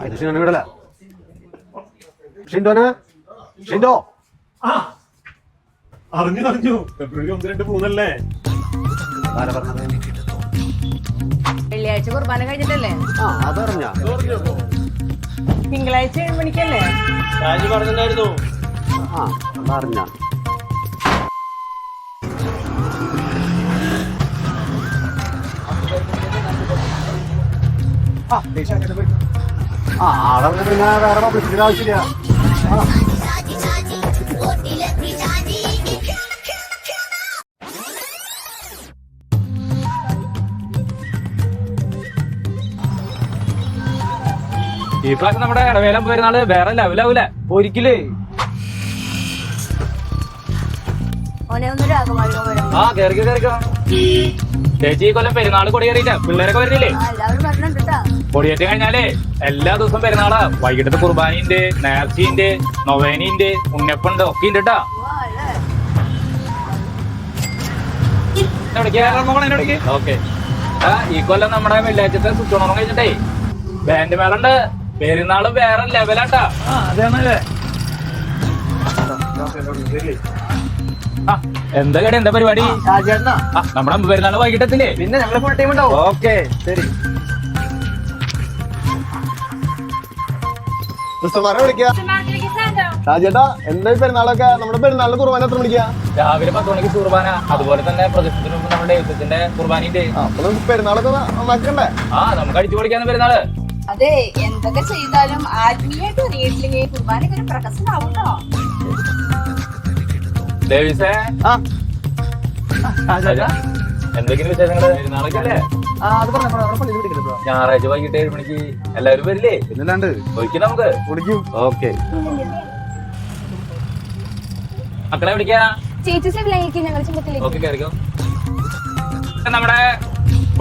അതിന് വിടല ഷിൻഡോന് ഷിൻഡോ അറിഞ്ഞു ഫെബ്രുവരി 1, 2, 3 അല്ലേ? വെള്ളിയാഴ്ച കുർബാന കഴിഞ്ഞിട്ടല്ലേ? അതറിഞ്ഞ തിങ്കളാഴ്ച 7 മണിക്കല്ലേ? രാജു പറഞ്ഞിട്ടുണ്ടായിരുന്നു. അതറിഞ്ഞ ആളെ പിന്നെ വേറെ പബ്ലിസിറ്റിയുടെ ആവശ്യമില്ല. ഈ പ്രാവശ്യം നമ്മുടെ ഇടവേലം പെരുന്നാള് വേറെ ലെവലാവൂല ഒരിക്കലേ. ആ കേറിക്കോ കേറിക്കോ. ചേച്ചി ഈ കൊല്ലം പെരുന്നാള് കൊടിയേറിയില്ല, പിള്ളേരൊക്കെ വരുന്നില്ലേ? കൊടിയേറ്റം കഴിഞ്ഞാലേ എല്ലാ ദിവസവും പെരുന്നാളാ. വൈകിട്ടത്തെ കുർബാനയുണ്ട്, നേർച്ചയുണ്ട്, നൊവേനയുണ്ട്, ഉണ്ണിയപ്പുണ്ട്, ഒക്കെ ഉണ്ട് കേട്ടാ. ഓക്കെ. ഈ കൊല്ലം നമ്മുടെ വെള്ളിയാഴ്ചത്തെ സ്വിച്ച് ഓണറും കഴിഞ്ഞിട്ടേ ബാൻഡ് മേളുണ്ട്. പെരുന്നാളും വേറെ ലെവലാട്ടാ. അതെയാണല്ലേ? എന്താ കട, എന്താ പരിപാടി? നമ്മുടെ പെരുന്നാള് വൈകിട്ടെത്തില്ലേ? പിന്നെ ഞങ്ങള് ഫുൾ ടൈം ഉണ്ടാവും. ഓക്കെ ശരി. രാജേട്ടാ എന്തായി പെരുന്നാളൊക്കെ? നമ്മുടെ പെരുന്നാളിന് കുർബാന എത്ര മണിക്കാ? രാവിലെ 10 മണിക്ക് കുർബാന. അതുപോലെ തന്നെ പ്രദക്ഷിണത്തിന് മുമ്പ് നമ്മുടെ ദൈവത്തിന്റെ കുർബാനയുണ്ട്. അപ്പൊ നമുക്ക് പെരുന്നാളൊക്കെ നന്നാക്കണ്ടേ? നമുക്ക് അടിച്ചു പൊളിക്കാന്ന് പെരുന്നാള്. അതെ, എന്തൊക്കെ ചെയ്താലും ആത്മീയമായിട്ട് അറിയിട്ടില്ലെങ്കിൽ കുർബാനക്ക് ഒരു പ്രകസനാവൂട്ടോ. ദേവിസേ, എന്തൊക്കെയാണ് വിശേഷങ്ങള്? പെരുന്നാളൊക്കെ അല്ലേ? ഞായറാഴ്ച വൈകിട്ട് 7 മണിക്ക് എല്ലാവരും വരില്ലേ? പിന്നല്ലാണ്ട് ഒരിക്കൽ നമുക്ക് കുടിക്കും. ഓക്കെ. മക്കളെ വിളിക്കാ. ഓക്കെ കേറിക്കോ. നമ്മുടെ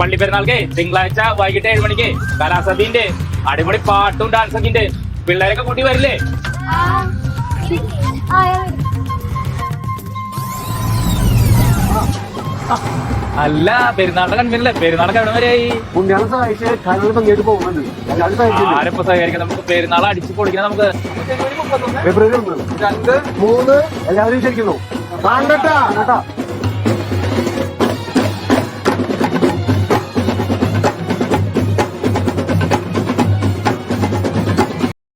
പള്ളി പെരുന്നാൾക്ക് തിങ്കളാഴ്ച വൈകിട്ട് 7 മണിക്ക് കലാസദ്യന്റെ അടിപൊളി പാട്ടും ഡാൻസൊക്കെ ഉണ്ട്. പിള്ളേരൊക്കെ കൂട്ടി വരില്ലേ? അല്ല, പെരുന്നാളിന്റെ കൺവീനല്ലേ? പെരുന്നാളൊക്കെ എവിടെ വരെയായി? പുണ്യാളെ സഹായിച്ച് കാര്യങ്ങൾ ഭംഗിയായിട്ട് പോകുന്നുണ്ട്. ആരപ്പോ സഹകരിക്കാം? നമുക്ക് പെരുന്നാൾ അടിച്ചു പൊളിക്കണം. നമുക്ക് ഫെബ്രുവരി 1, 2, 3 എല്ലാവരും വിചാരിക്കുന്നു.